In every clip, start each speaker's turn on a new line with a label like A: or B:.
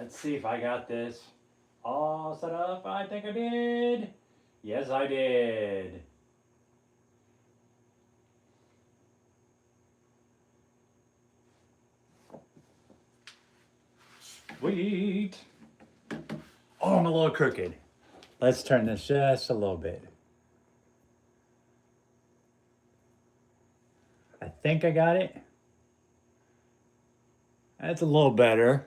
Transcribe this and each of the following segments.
A: Let's see if I got this all set up. I think I did. Yes, I did. Sweet. Oh, I'm a little crooked. Let's turn this just a little bit. I think I got it. That's a little better.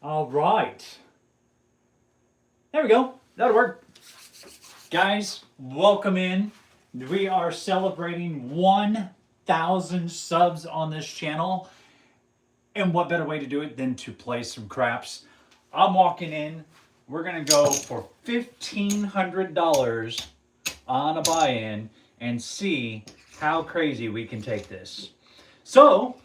A: All right. There we go. That'll work. Guys, welcome in. We are celebrating 1,000 subs on this channel. And what better way to do it than to play some craps? I'm walking in. We're going to go for $1,500 on a buy-in and see how crazy we can take this. So,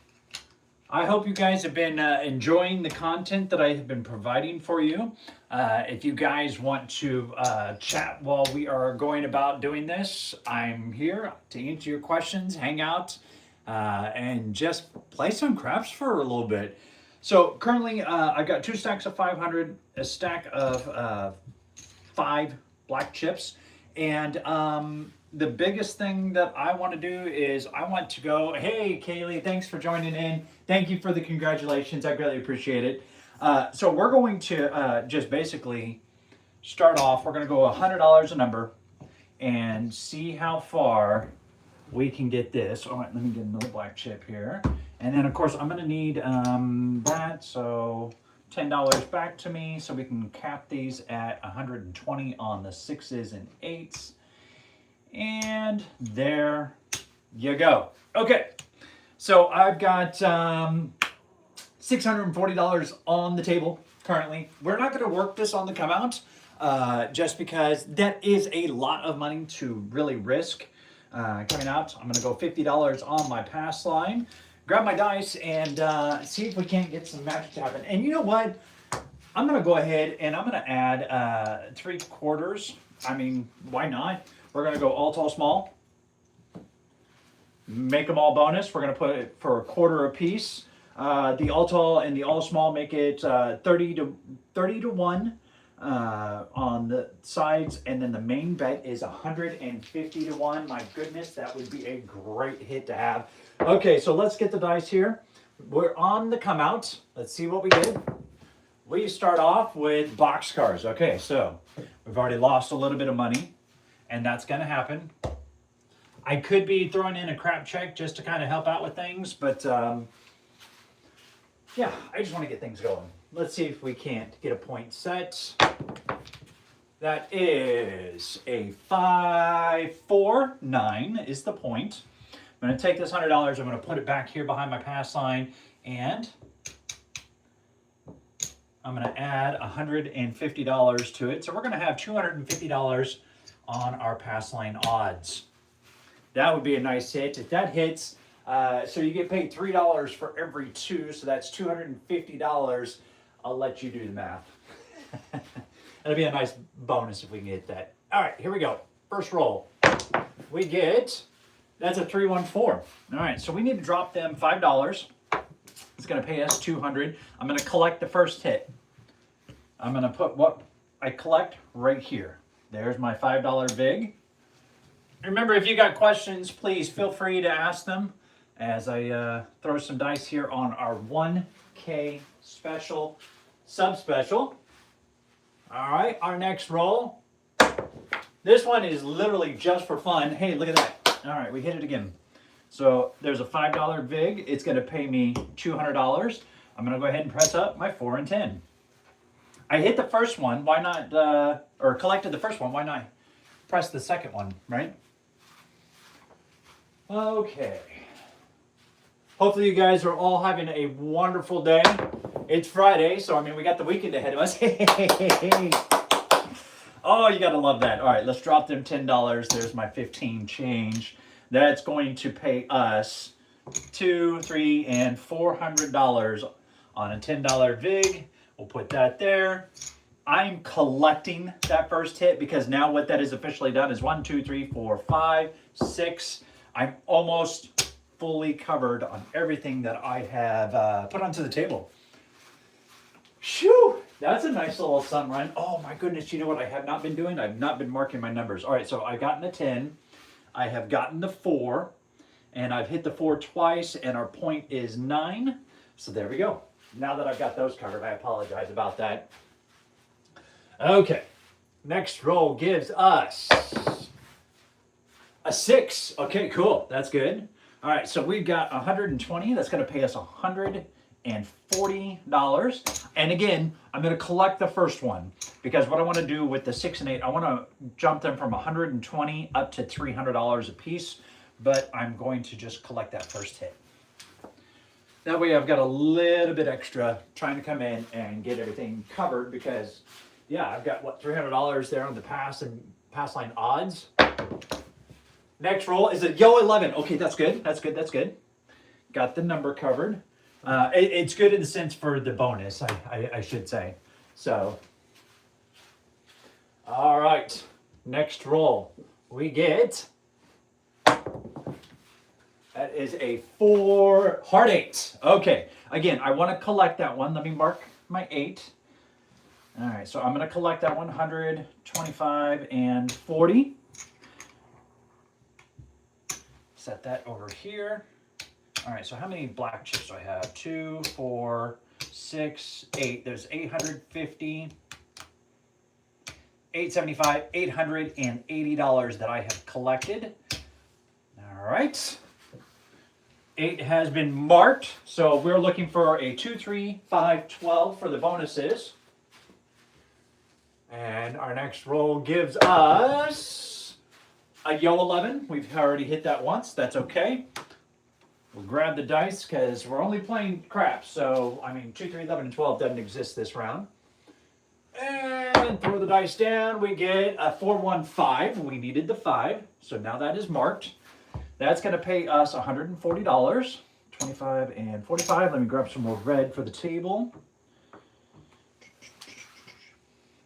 A: I hope you guys have been enjoying the content that I have been providing for you. If you guys want to chat while we are going about doing this, I'm here to answer your questions, hang out, and just play some craps for a little bit. So currently I've got 2 stacks of 500, a stack of 5 black chips, and the biggest thing that I want to do is I want to go, hey, Kaylee, thanks for joining in. Thank you for the congratulations. I greatly appreciate it. So we're going to just basically start off. We're going to go $100 a number and see how far we can get this. All right, let me get another black chip here. And then, of course, I'm going to need that. So $10 back to me so we can cap these at 120 on the 6s and 8s. And there you go. Okay, so I've got $640 on the table currently. We're not going to work this on the come out just because that is a lot of money to really risk coming out. I'm going to go $50 on my pass line, grab my dice, and see if we can't get some magic to happen. And you know what? I'm going to go ahead and I'm going to add 3 quarters. I mean, why not? We're going to go all tall small, make them all bonus. We're going to put it for a quarter a piece. The all tall and the all small make it 30 to 1 on the sides, and then the main bet is 150 to 1. My goodness, that would be a great hit to have. Okay, so let's get the dice here. We're on the come out. Let's see what we did. We start off with boxcars. Okay, so we've already lost a little bit of money, and that's going to happen. I could be throwing in a crap check just to kind of help out with things, but yeah, I just want to get things going. Let's see if we can't get a point set. That is a 549 is the point. I'm going to take this $100. I'm going to put it back here behind my pass line, and I'm going to add $150 to it. So we're going to have $250 on our pass line odds. That would be a nice hit. If that hits, so you get paid $3 for every 2, so that's $250. I'll let you do the math. That'll be a nice bonus if we can get that. All right, here we go. First roll. We get, that's a 314. All right, so we need to drop them $5. It's going to pay us $200. I'm going to collect the first hit. I'm going to put what I collect right here. There's my $5 vig. Remember, if you got questions, please feel free to ask them as I throw some dice here on our 1K special, sub-special. All right, our next roll. This one is literally just for fun. Hey, look at that. All right, we hit it again. So there's a $5 vig. It's going to pay me $200. I'm going to go ahead and press up my 4 and 10. I hit the first one. Why not, or collected the first one. Why not press the second one, right? Okay. Hopefully you guys are all having a wonderful day. It's Friday, so I mean, we got the weekend ahead of us. Oh, you gotta love that. All right, let's drop them $10. There's my 15 change. That's going to pay us $200, $300, and $400 on a $10 vig. We'll put that there. I'm collecting that first hit because now what that is officially done is 1, 2, 3, 4, 5, 6. I'm almost fully covered on everything that I have put onto the table. Shoo! That's a nice little sun run. Oh my goodness, you know what I have not been doing? I've not been marking my numbers. All right, so I've gotten the 10. I have gotten the 4. And I've hit the 4 twice, and our point is 9. So there we go. Now that I've got those covered, I apologize about that. Okay, next roll gives us a 6. Okay, cool. That's good. All right, so we've got 120. That's going to pay us $140. And again, I'm going to collect the first one because what I want to do with the 6 and 8, I want to jump them from 120 up to $300 a piece, but I'm going to just collect that first hit. That way I've got a little bit extra trying to come in and get everything covered because, yeah, I've got, what, $300 there on the pass line odds. Next roll is a yo 11. Okay, that's good. That's good. That's good. Got the number covered. It's good in the sense for the bonus, I should say. So, all right. Next roll, we get, that is a 4 heart 8. Okay, again, I want to collect that one. Let me mark my 8. All right, so I'm going to collect that 100, 25, and 40. Set that over here. All right, so how many black chips do I have? 2, 4, 6, 8. There's 850, 875, $880 that I have collected. All right. 8 has been marked, so we're looking for a 2, 3, 5, 12 for the bonuses. And our next roll gives us a yo 11. We've already hit that once. That's okay. We'll grab the dice because we're only playing craps. So, I mean, 2, 3, 11, and 12 doesn't exist this round. And throw the dice down. We get a 4, 1, 5. We needed the 5. So now that is marked. That's going to pay us $140. 25 and 45. Let me grab some more red for the table.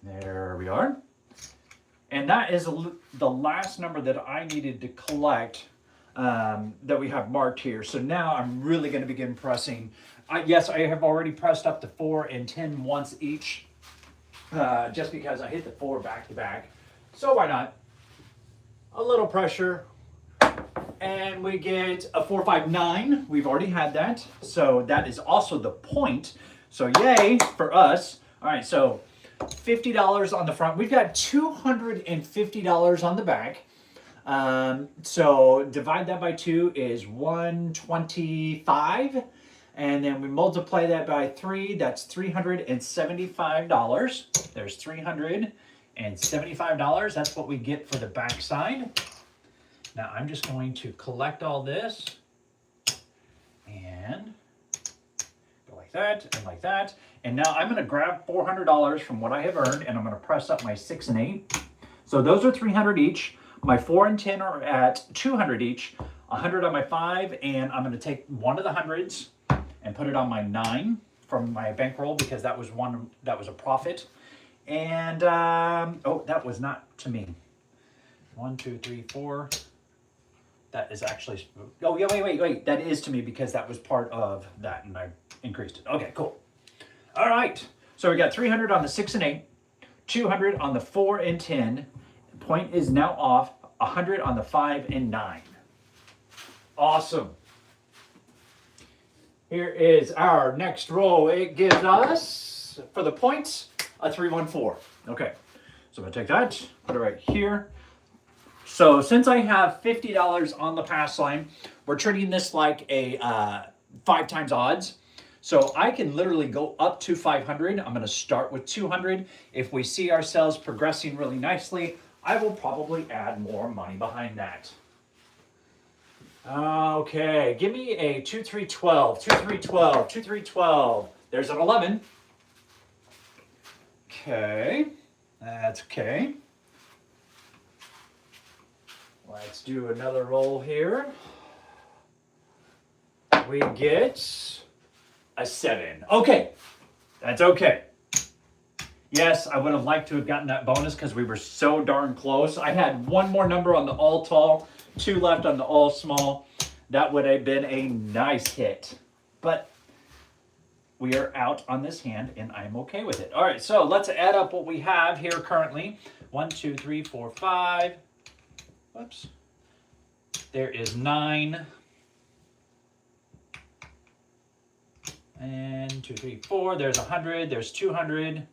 A: There we are. And that is the last number that I needed to collect that we have marked here. So now I'm really going to begin pressing. Yes, I have already pressed up to 4 and 10 once each, just because I hit the 4 back to back. So why not? A little pressure. And we get a 4, 5, 9. We've already had that. So that is also the point. So yay for us. All right, so $50 on the front. We've got $250 on the back. So divide that by 2 is 125. And then we multiply that by 3. That's $375. There's $375. That's what we get for the back side. Now I'm just going to collect all this and go like that and like that. And now I'm going to grab $400 from what I have earned and I'm going to press up my 6 and 8. So those are $300 each. My 4 and 10 are at $200 each. 100 on my 5, and I'm going to take one of the hundreds and put it on my 9 from my bankroll because that was a profit. And oh, that was not to me. 1, 2, 3, 4. That is actually, oh yeah, wait. That is to me because that was part of that and I increased it. Okay, cool. All right, so we got 300 on the 6 and 8, 200 on the 4 and 10. Point is now off, 100 on the 5 and 9. Awesome. Here is our next roll. It gives us, for the points, a 314. Okay, so I'm gonna take that, put it right here. So since I have $50 on the pass line, we're treating this like a 5 times odds. So I can literally go up to 500. I'm going to start with 200. If we see ourselves progressing really nicely, I will probably add more money behind that. Okay, give me a 2, 3, 12, 2, 3, 12, 2, 3, 12. There's an 11. Okay, that's okay. Let's do another roll here. We get a 7. Okay, that's okay. Yes, I would have liked to have gotten that bonus because we were so darn close. I had one more number on the all tall, 2 left on the all small. That would have been a nice hit. But we are out on this hand, and I'm okay with it. All right, so let's add up what we have here currently. 1, 2, 3, 4, 5. Whoops. There is 9. And 2, 3, 4. There's 100. There's 200.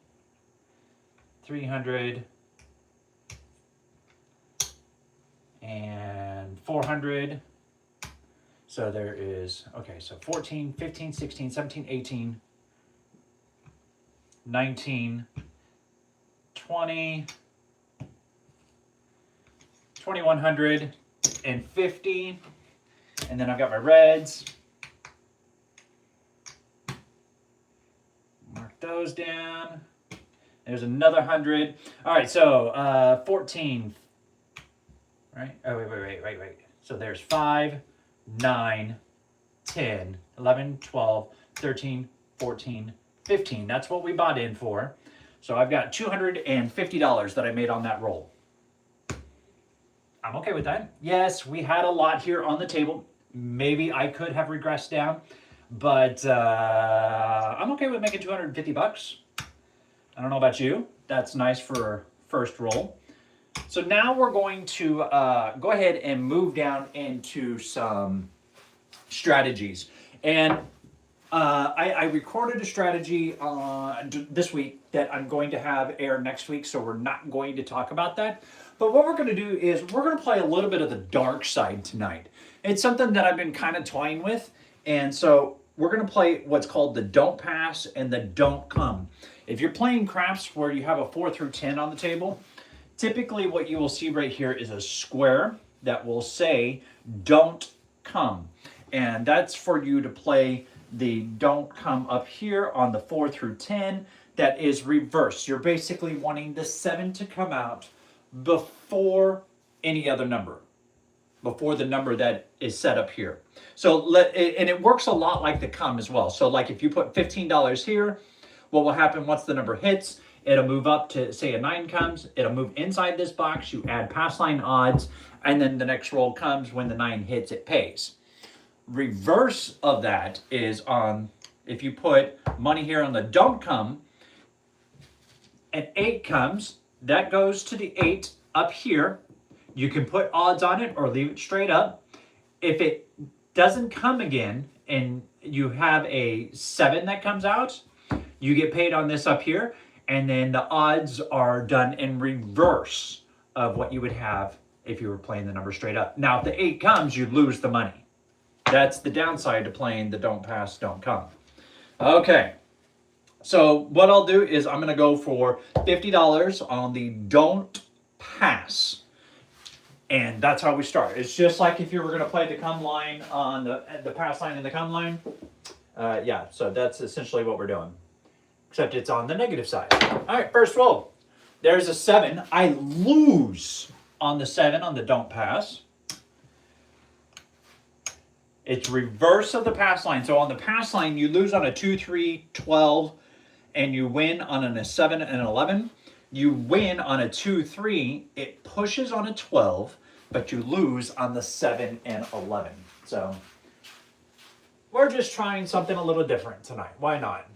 A: 300. And 400. So there is, okay, so 14, 15, 16, 17, 18, 19, 20, 2150. And then I've got my reds. Mark those down. There's another 100. All right, so 14, right? Oh, wait. So there's 5, 9, 10, 11, 12, 13, 14, 15. That's what we bought in for. So I've got $250 that I made on that roll. I'm okay with that. Yes, we had a lot here on the table. Maybe I could have regressed down, but I'm okay with making $250. I don't know about you. That's nice for first roll. So now we're going to go ahead and move down into some strategies. And I recorded a strategy this week that I'm going to have air next week, so we're not going to talk about that. But what we're going to do is we're going to play a little bit of the dark side tonight. It's something that I've been kind of toying with, and so we're going to play what's called the don't pass and the don't come. If you're playing craps where you have a 4 through 10 on the table, typically what you will see right here is a square that will say don't come. And that's for you to play the don't come up here on the 4 through 10 that is reversed. You're basically wanting the 7 to come out before any other number, before the number that is set up here. So and it works a lot like the come as well. So like if you put $15 here, what will happen once the number hits, it'll move up to, say a 9 comes, it'll move inside this box, you add pass line odds, and then the next roll comes when the 9 hits, it pays. Reverse of that is on, if you put money here on the don't come, an 8 comes, that goes to the 8 up here. You can put odds on it or leave it straight up. If it doesn't come again and you have a 7 that comes out, you get paid on this up here, and then the odds are done in reverse of what you would have if you were playing the number straight up. Now, if the 8 comes, you lose the money. That's the downside to playing the don't pass, don't come. Okay, so what I'll do is I'm going to go for $50 on the don't pass. And that's how we start. It's just like if you were going to play the come line on the pass line and the come line. Yeah, so that's essentially what we're doing. Except it's on the negative side. All right, first roll. There's a 7. I lose on the 7 on the don't pass. It's reverse of the pass line. So on the pass line, you lose on a 2, 3, 12, and you win on a 7 and 11. You win on a 2, 3. It pushes on a 12, but you lose on the 7 and 11. So we're just trying something a little different tonight. Why not?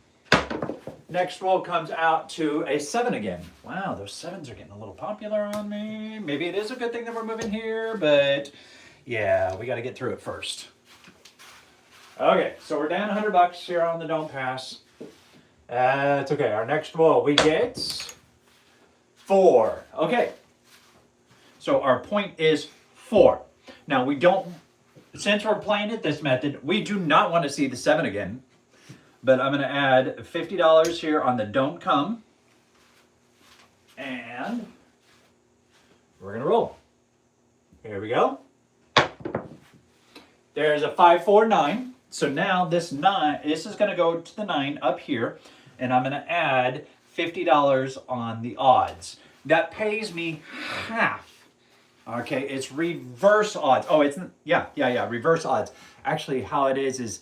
A: Next roll comes out to a 7 again. Wow, those 7s are getting a little popular on me. Maybe it is a good thing that we're moving here, but yeah, we got to get through it first. Okay, so we're down $100 here on the don't pass. It's okay. Our next roll, we get 4. Okay, so our point is 4. Now we don't, since we're playing it this method, we do not want to see the 7 again. But I'm going to add $50 here on the don't come. And we're going to roll. Here we go. There's a 5, 4, 9. So now this is going to go to the 9 up here. And I'm going to add $50 on the odds. That pays me half. Okay, it's reverse odds. Oh, it's, yeah, reverse odds. Actually, how it is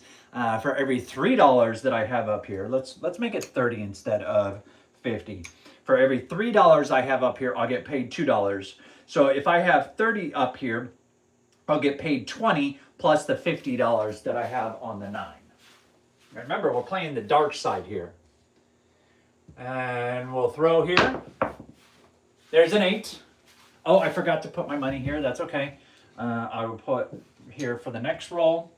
A: for every $3 that I have up here, let's make it 30 instead of 50. For every $3 I have up here, I'll get paid $2. So if I have 30 up here, I'll get paid 20 plus the $50 that I have on the 9. Remember, we're playing the dark side here. And we'll throw here. There's an 8. Oh, I forgot to put my money here. That's okay. I will put here for the next roll.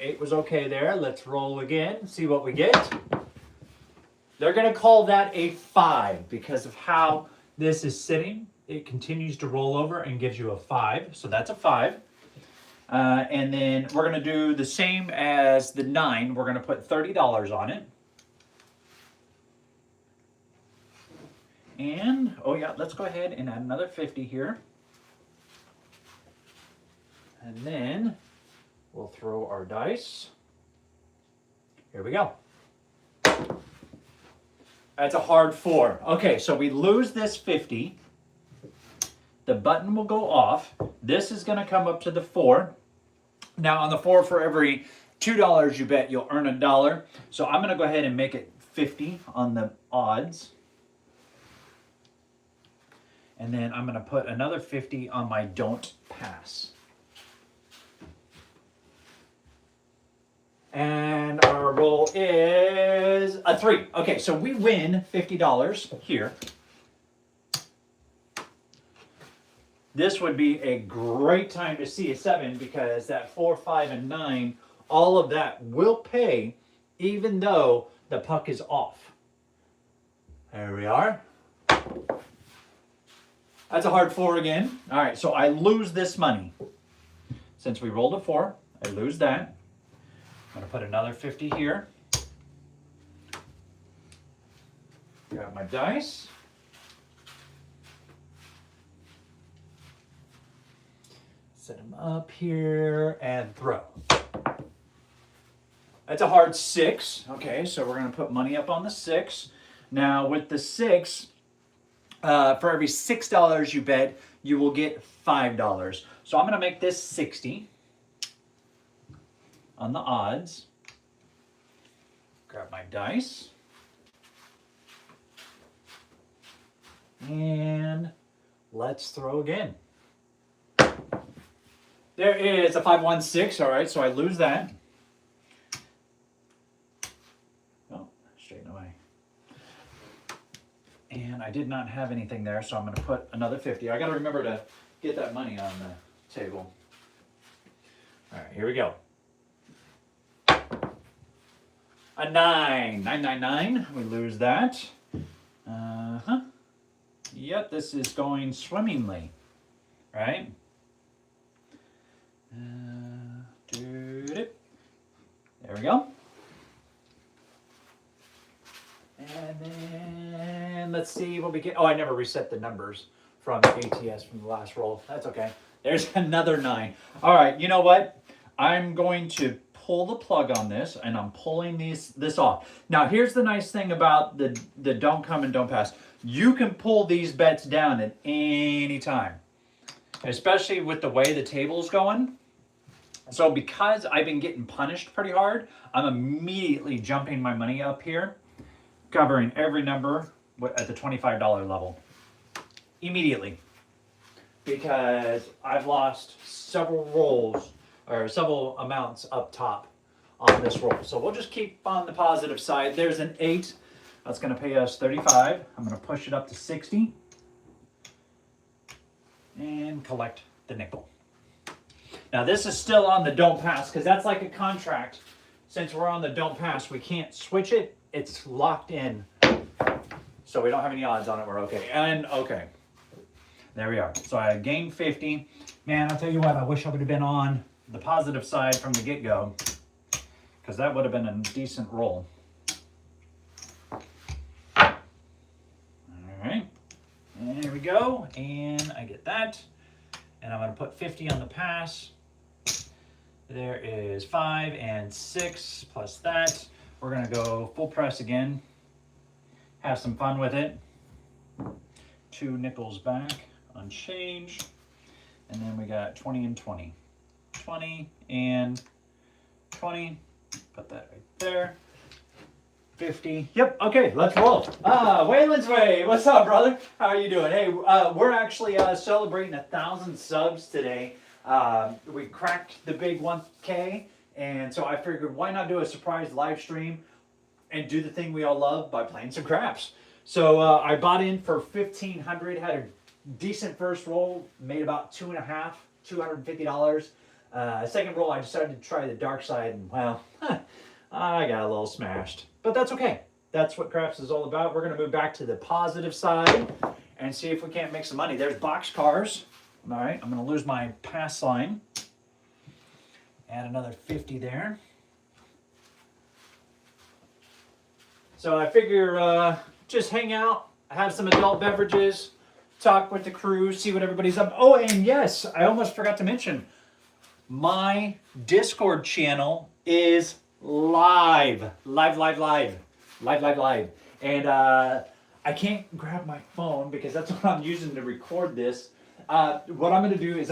A: 8 was okay there. Let's roll again, see what we get. They're going to call that a 5 because of how this is sitting. It continues to roll over and gives you a 5. So that's a 5. And then we're going to do the same as the 9. We're going to put $30 on it. And, oh yeah, let's go ahead and add another 50 here. And then we'll throw our dice. Here we go. That's a hard 4. Okay, so we lose this 50. The button will go off. This is going to come up to the 4. Now on the 4, for every $2 you bet, you'll earn $1. So I'm going to go ahead and make it 50 on the odds. And then I'm going to put another 50 on my don't pass. And our roll is a 3. Okay, so we win $50 here. This would be a great time to see a 7 because that 4, 5, and 9, all of that will pay even though the puck is off. There we are. That's a hard 4 again. All right, so I lose this money. Since we rolled a 4, I lose that. I'm going to put another 50 here. Grab my dice. Set them up here and throw. That's a hard 6. Okay, so we're going to put money up on the 6. Now with the 6, for every $6 you bet, you will get $5. So I'm going to make this 60 on the odds. Grab my dice. And let's throw again. There is a 5, 1, 6. All right, so I lose that. Oh, straighten away. And I did not have anything there, so I'm going to put another 50. I got to remember to get that money on the table. All right, here we go. A 9. 9, 9, 9. We lose that. Yep, this is going swimmingly. Right? There we go. And then let's see what we get. Oh, I never reset the numbers from ATS from the last roll. That's okay. There's another 9. All right, you know what? I'm going to pull the plug on this, and I'm pulling this off. Now, here's the nice thing about the don't come and don't pass. You can pull these bets down at any time, especially with the way the table's going. So because I've been getting punished pretty hard, I'm immediately jumping my money up here, covering every number at the $25 level. Immediately. Because I've lost several rolls, or several amounts up top on this roll. So we'll just keep on the positive side. There's an 8. That's going to pay us 35. I'm going to push it up to 60. And collect the nickel. Now this is still on the don't pass because that's like a contract. Since we're on the don't pass, we can't switch it. It's locked in. So we don't have any odds on it. We're okay. And okay. There we are. So I gained 50. Man, I'll tell you what, I wish I would have been on the positive side from the get-go because that would have been a decent roll. All right. There we go. And I get that. And I'm going to put 50 on the pass. There is 5 and 6 plus that. We're going to go full press again. Have some fun with it. 2 nickels back on change. And then we got 20 and 20. 20 and 20. Put that right there. 50. Yep. Okay, let's roll. Waylon's Way. What's up, brother? How are you doing? Hey, we're actually celebrating 1,000 subs today. We cracked the big 1K, and so I figured why not do a surprise live stream and do the thing we all love by playing some craps. So I bought in for 1,500. Had a decent first roll. Made about $250. Second roll, I decided to try the dark side, and well, I got a little smashed. But that's okay. That's what craps is all about. We're going to move back to the positive side and see if we can't make some money. There's box cars. All right, I'm going to lose my pass line. Add another 50 there. So I figure just hang out, have some adult beverages, talk with the crew, see what everybody's up. Oh, and yes, I almost forgot to mention, my Discord channel is live. And I can't grab my phone because that's what I'm using to record this. What I'm going to do is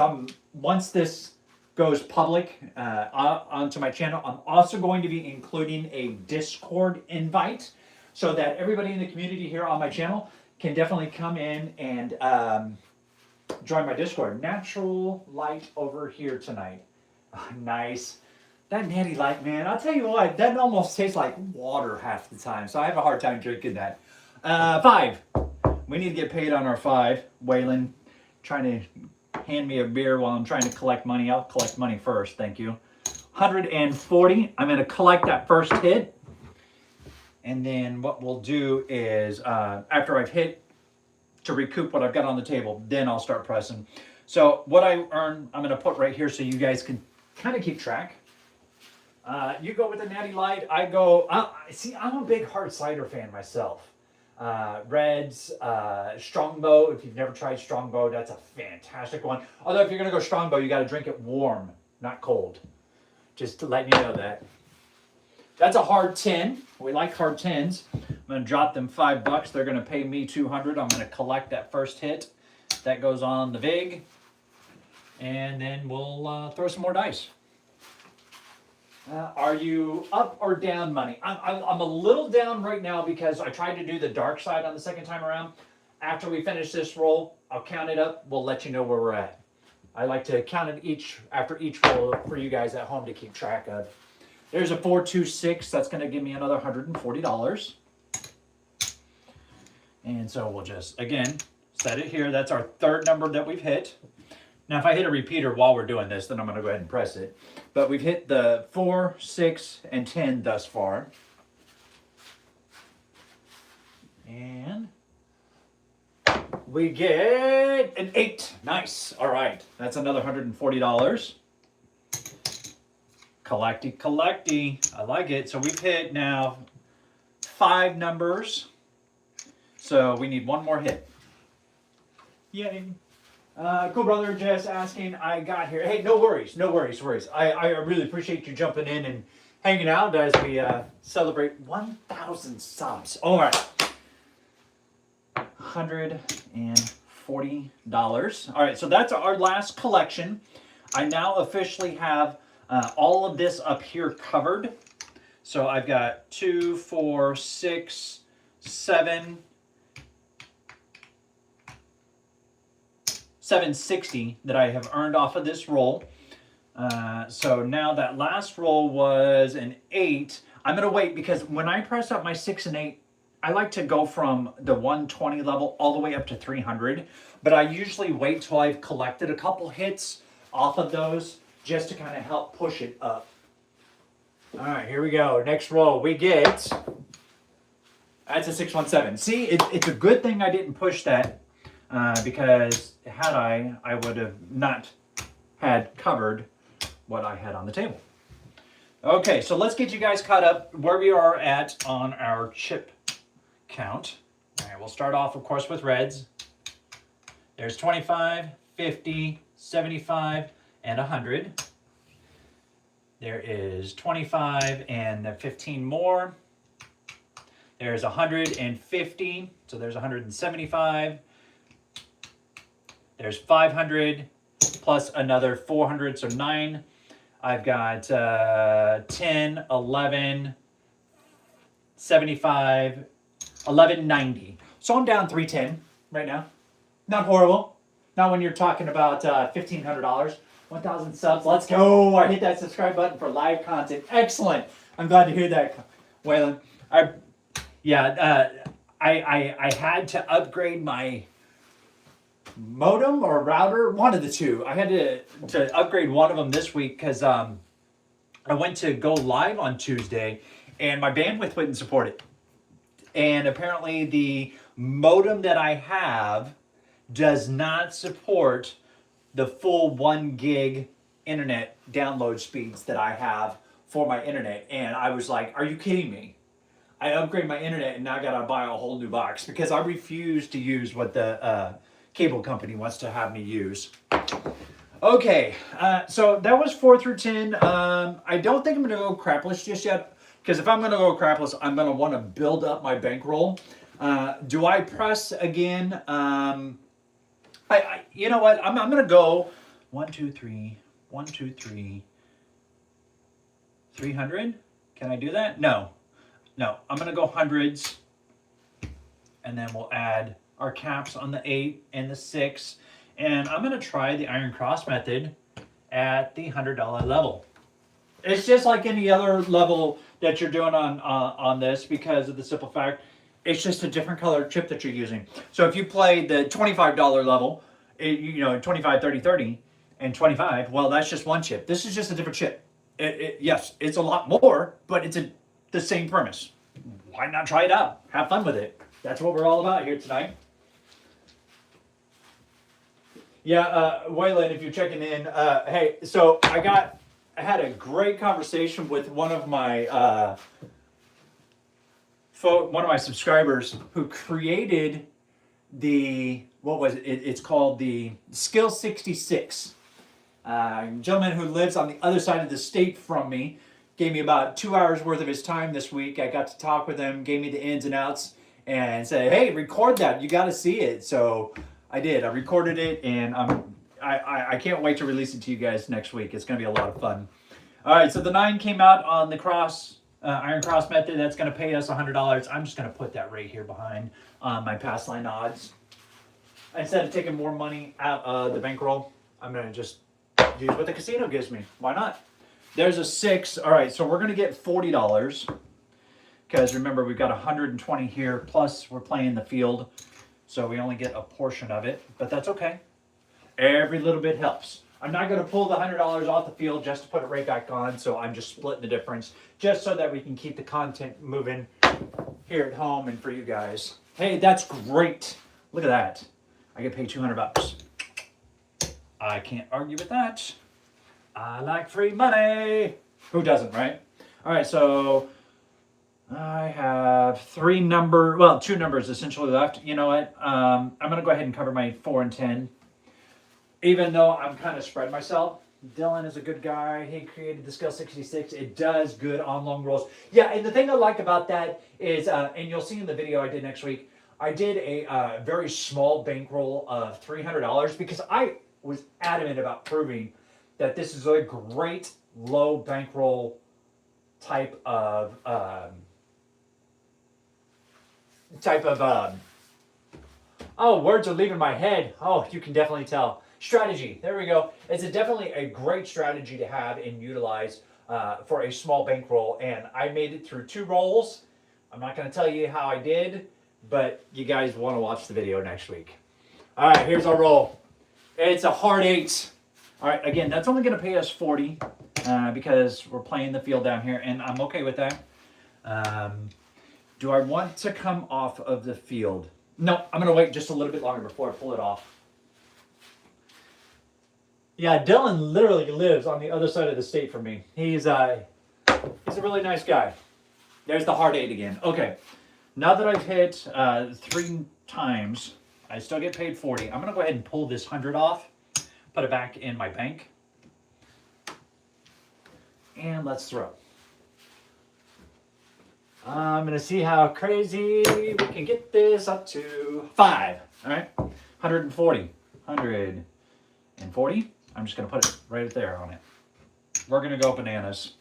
A: once this goes public onto my channel, I'm also going to be including a Discord invite so that everybody in the community here on my channel can definitely come in and join my Discord. Natural light over here tonight. Nice. That natty light, man, I'll tell you what, that almost tastes like water half the time, so I have a hard time drinking that. 5. We need to get paid on our 5. Waylon trying to hand me a beer while I'm trying to collect money. I'll collect money first, thank you. 140. I'm going to collect that first hit. And then what we'll do is, after I've hit to recoup what I've got on the table, then I'll start pressing. So what I earn, I'm going to put right here so you guys can kind of keep track. You go with the natty light. I go. See, I'm a big hard cider fan myself. Reds, Strongbow. If you've never tried Strongbow, that's a fantastic one. Although if you're gonna go Strongbow, you got to drink it warm, not cold. Just to let you know that. That's a hard 10. We like hard 10s. I'm gonna drop them $5. They're gonna pay me 200. I'm gonna collect that first hit. That goes on the VIG, and then we'll throw some more dice. Are you up or down money? I'm a little down right now because I tried to do the dark side on the second time around. After we finish this roll, I'll count it up. We'll let you know where we're at. I like to count it after each roll for you guys at home to keep track of. There's a 426. That's going to give me another $140. And so we'll just, again, set it here. That's our third number that we've hit. Now, if I hit a repeater while we're doing this, then I'm going to go ahead and press it. But we've hit the 4, 6, and 10 thus far. And we get an 8. Nice. All right. That's another $140. Collecty. I like it. So we've hit now 5 numbers. So we need one more hit. Yay. Cool brother, just asking, I got here. Hey, no worries. I really appreciate you jumping in and hanging out as we celebrate 1,000 subs. All right. $140. All right, so that's our last collection. I now officially have all of this up here covered. So I've got 2, 4, 6, 7... 760 that I have earned off of this roll. So now that last roll was an 8. I'm going to wait because when I press up my 6 and 8, I like to go from the 120 level all the way up to 300. But I usually wait till I've collected a couple hits off of those just to kind of help push it up. All right, here we go. Next roll, we get... That's a 617. See, it's a good thing I didn't push that. Because had I would have not had covered what I had on the table. Okay, so let's get you guys caught up where we are at on our chip count. All right, we'll start off, of course, with reds. There's 25, 50, 75, and 100. There is 25 and 15 more. There's 150, so there's 175. There's 500 plus another 400, so 9. I've got 10, 11, 75, 1190. So I'm down 310 right now. Not horrible. Not when you're talking about $1,500. 1,000 subs. Let's go. I hit that subscribe button for live content. Excellent. I'm glad to hear that, Waylon. I had to upgrade my modem or router, one of the two. I had to upgrade one of them this week because I went to go live on Tuesday and my bandwidth wouldn't support it. And apparently the modem that I have does not support the full 1 gig internet download speeds that I have for my internet. And I was like, are you kidding me? I upgrade my internet and now I gotta buy a whole new box because I refuse to use what the cable company wants to have me use. Okay, so that was 4 through 10. I don't think I'm gonna go crapless just yet. Because if I'm going to go crapless, I'm going to want to build up my bankroll. Do I press again? You know what? I'm going to go 1, 2, 3, 1, 2, 3, 300. Can I do that? No. I'm going to go hundreds. And then we'll add our caps on the 8 and the 6. And I'm going to try the Iron Cross method at the $100 level. It's just like any other level that you're doing on this because of the simple fact it's just a different color chip that you're using. So if you play the $25 level, 25, 30, 30, and 25, well, that's just one chip. This is just a different chip. Yes, it's a lot more, but it's the same premise. Why not try it out? Have fun with it. That's what we're all about here tonight. Yeah, Waylon, if you're checking in, hey, so I had a great conversation with one of my subscribers who created it's called the Skill 66. A gentleman who lives on the other side of the state from me gave me about 2 hours worth of his time this week. I got to talk with him, gave me the ins and outs, and said, hey, record that. You got to see it. So I did. I recorded it, and I can't wait to release it to you guys next week. It's going to be a lot of fun. All right, so the 9 came out on the Iron Cross method. That's going to pay us $100. I'm just going to put that right here behind my pass line odds. Instead of taking more money out of the bankroll, I'm going to just use what the casino gives me. Why not? There's a 6. All right, so we're going to get $40 because remember, we've got 120 here, plus we're playing the field, so we only get a portion of it, but that's okay. Every little bit helps. I'm not going to pull the $100 off the field just to put it right back on, so I'm just splitting the difference just so that we can keep the content moving here at home and for you guys. Hey, that's great. Look at that. I get paid $200. I can't argue with that. I like free money. Who doesn't, right? All right, so I have 2 numbers essentially left. You know what? I'm going to go ahead and cover my 4 and 10. Even though I'm kind of spread myself, Dylan is a good guy. He created the Skill 66. It does good on long rolls. Yeah, and the thing I like about that is, and you'll see in the video I did next week, I did a very small bankroll of $300 because I was adamant about proving that this is a great low bankroll type of words are leaving my head. Oh, you can definitely tell. Strategy. There we go. It's definitely a great strategy to have and utilize for a small bankroll. And I made it through 2 rolls. I'm not going to tell you how I did, but you guys want to watch the video next week. All right, here's our roll. It's a hard 8. All right, again, that's only going to pay us $40 because we're playing the field down here, and I'm okay with that. Do I want to come off of the field? No, I'm going to wait just a little bit longer before I pull it off. Yeah, Dylan literally lives on the other side of the state from me. He's a really nice guy. There's the hard 8 again. Okay, now that I've hit 3 times, I still get paid $40. I'm going to go ahead and pull this 100 off, put it back in my bank, and let's throw. I'm going to see how crazy we can get this up to 5. All right, 140, 140. I'm just going to put it right there on it. We're going to go bananas.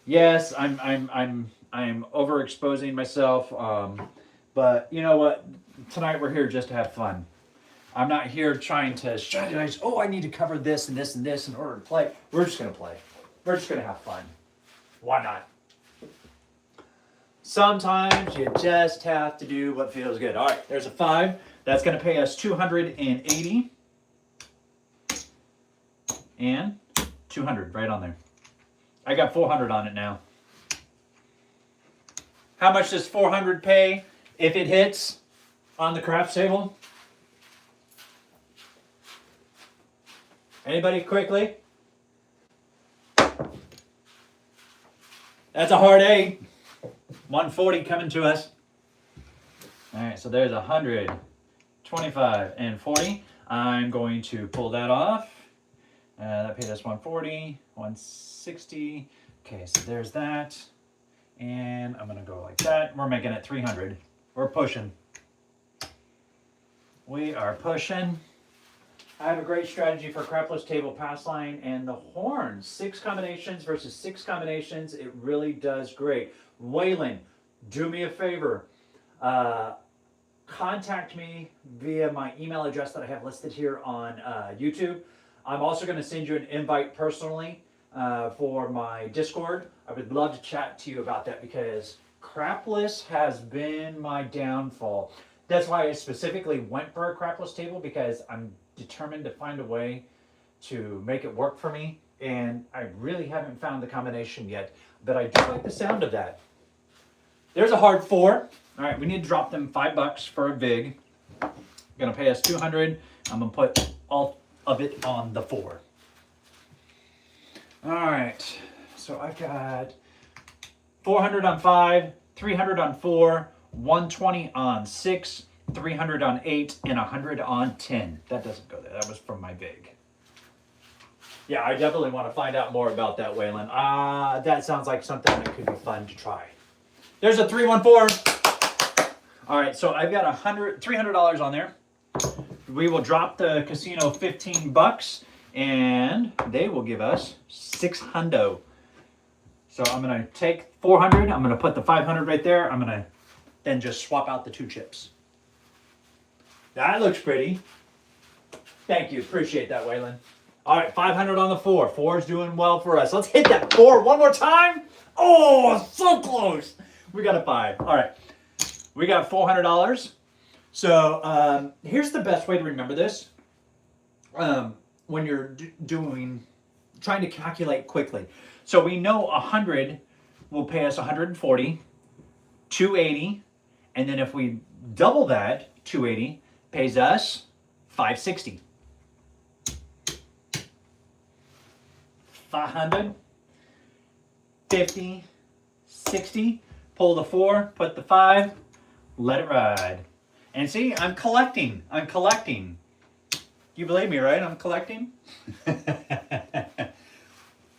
A: Yes, I'm I am overexposing myself. But you know what? Tonight we're here just to have fun. I'm not here trying to strategize. Oh, I need to cover this and this and this in order to play. We're just going to play. We're just going to have fun. Why not? Sometimes you just have to do what feels good. All right, there's a 5. That's going to pay us $280. And 200 right on there. I got 400 on it now. How much does 400 pay if it hits on the craps table? Anybody quickly? That's a hard 8. 140 coming to us. All right, so there's 100, 25, and 40. I'm going to pull that off. That paid us 140, 160. Okay, so there's that. And I'm going to go like that. We're making it 300. We're pushing. We are pushing. I have a great strategy for crapless table pass line and the horns. 6 combinations versus 6 combinations. It really does great. Waylon, do me a favor. Contact me via my email address that I have listed here on YouTube. I'm also going to send you an invite personally for my Discord. I would love to chat to you about that because crapless has been my downfall. That's why I specifically went for a crapless table, because I'm determined to find a way to make it work for me, and I really haven't found the combination yet, but I do like the sound of that. There's a hard 4. All right, we need to drop them $5 for a vig. Gonna pay us 200. I'm gonna put all of it on the 4. All right, so I've got 400 on 5, 300 on 4, 120 on 6, 300 on 8, and 100 on 10. That doesn't go there. That was from my vig. Yeah, I definitely want to find out more about that, Waylon. That sounds like something that could be fun to try. There's a 314. All right, so I've got $300 on there. We will drop the casino $15, and they will give us $600. So I'm gonna take 400. I'm gonna put the 500 right there. I'm gonna then just swap out the 2 chips. That looks pretty. Thank you, appreciate that, Waylon. All right, 500 on the 4. 4 is doing well for us. Let's hit that 4 one more time. Oh, so close. We got a 5. All right, we got $400. So here's the best way to remember this. When you're trying to calculate quickly. So we know 100 will pay us 140, 280, and then if we double that, 280 pays us 560. 500, 50, 60, pull the 4, put the 5, let it ride. And see, I'm collecting. You believe me, right? I'm collecting.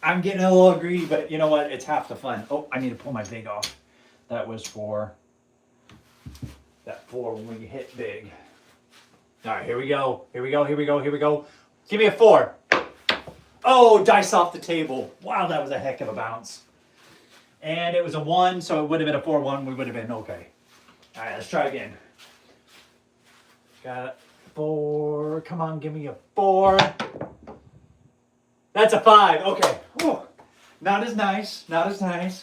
A: I'm getting a little greedy, but you know what? It's half the fun. Oh, I need to pull my vig off. That was for that 4 when we hit big. All right, here we go. Here we go. Give me a 4. Oh, dice off the table. Wow, that was a heck of a bounce. And it was a 1, so it would have been a 4-1. We would have been okay. All right, let's try again. Got 4. Come on, give me a 4. That's a 5. Okay. Whew. Not as nice,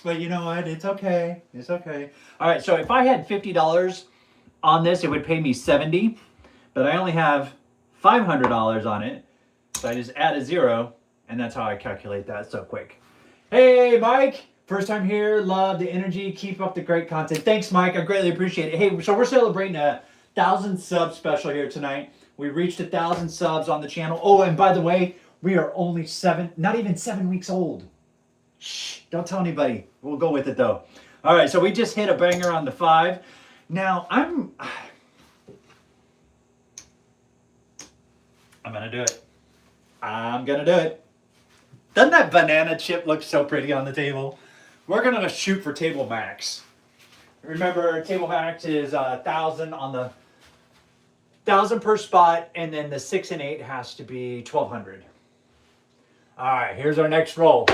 A: but you know what? It's okay. It's okay. All right, so if I had $50 on this, it would pay me 70, but I only have $500 on it. So I just add a 0, and that's how I calculate that so quick. Hey, Mike. First time here. Love the energy. Keep up the great content. Thanks, Mike. I greatly appreciate it. Hey, so we're celebrating a 1,000 sub special here tonight. We reached 1,000 subs on the channel. Oh, and by the way, we are only not even 7 weeks old. Shh, don't tell anybody. We'll go with it though. All right, so we just hit a banger on the 5. Now, I'm gonna do it. I'm gonna do it. Doesn't that banana chip look so pretty on the table? We're gonna shoot for table max. Remember, table max is 1,000 on the 1,000 per spot, and then the 6 and 8 has to be 1,200. All right, here's our next roll.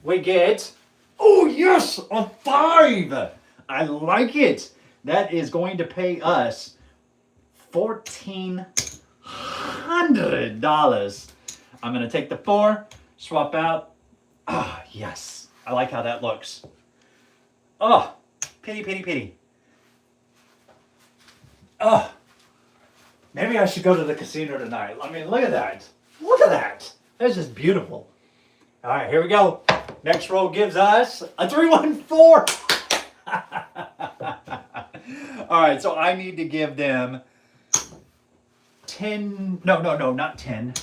A: We get Oh, yes, a 5. I like it. That is going to pay us $1,400. I'm going to take the 4, swap out. Ah, yes. I like how that looks. Oh, pity, pity, pity. Oh, maybe I should go to the casino tonight. I mean, look at that. Look at that. That's just beautiful. All right, here we go. Next roll gives us a 314. All right, so I need to give them 10, no, not 10,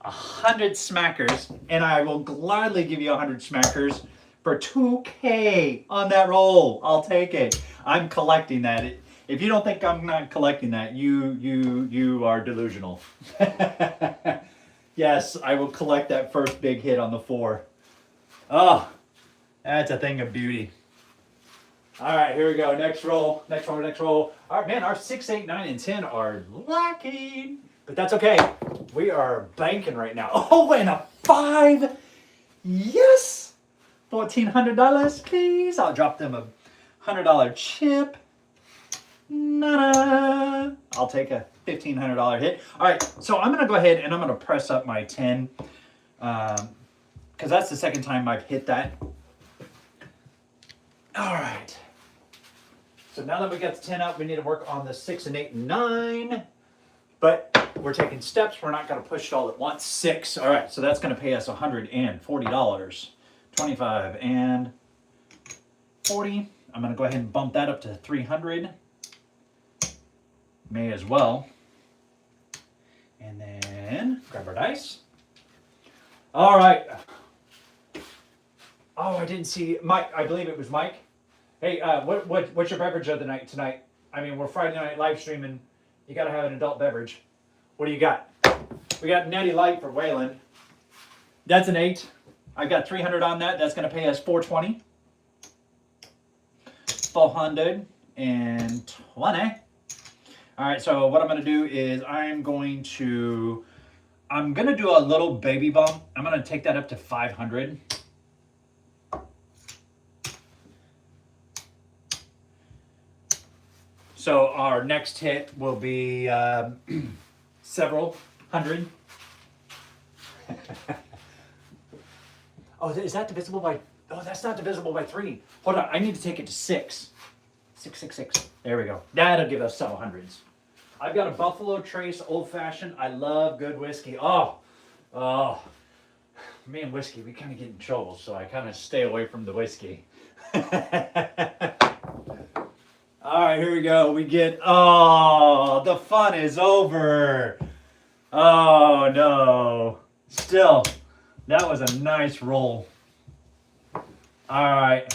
A: 100 smackers, and I will gladly give you 100 smackers for 2K on that roll. I'll take it. I'm collecting that. If you don't think I'm not collecting that, you are delusional. Yes, I will collect that first big hit on the 4. Oh, that's a thing of beauty. All right, here we go. Next roll, next roll, next roll. All right, man, our 6, 8, 9, and 10 are lacking, but that's okay. We are banking right now. Oh, and a 5. Yes, $1,400, please. I'll drop them a $100 chip. Nada. I'll take a $1,500 hit. All right, so I'm gonna go ahead and I'm gonna press up my 10, because that's the second time I've hit that. All right. So now that we got the 10 up, we need to work on the 6 and 8 and 9. But we're taking steps. We're not going to push it all at once. 6. All right. So that's going to pay us $140. 25 and 40. I'm going to go ahead and bump that up to 300. May as well. And then grab our dice. All right. Oh, I didn't see Mike. I believe it was Mike. Hey, what's your beverage of the night tonight? I mean, we're Friday night live streaming. You got to have an adult beverage. What do you got? We got Natty Light for Waylon. That's an 8. I've got 300 on that. That's going to pay us $420. 420. All right. So what I'm going to do is I'm going to do a little baby bump. I'm going to take that up to 500. So our next hit will be several hundred. Oh, is that divisible by? Oh, that's not divisible by 3. Hold on, I need to take it to 6. 6, 6, 6. There we go. That'll give us several hundreds. I've got a Buffalo Trace Old Fashioned. I love good whiskey. Oh, me and whiskey, we kind of get in trouble, so I kind of stay away from the whiskey. All right, here we go. We get, oh, the fun is over. Oh, no. Still, that was a nice roll. All right.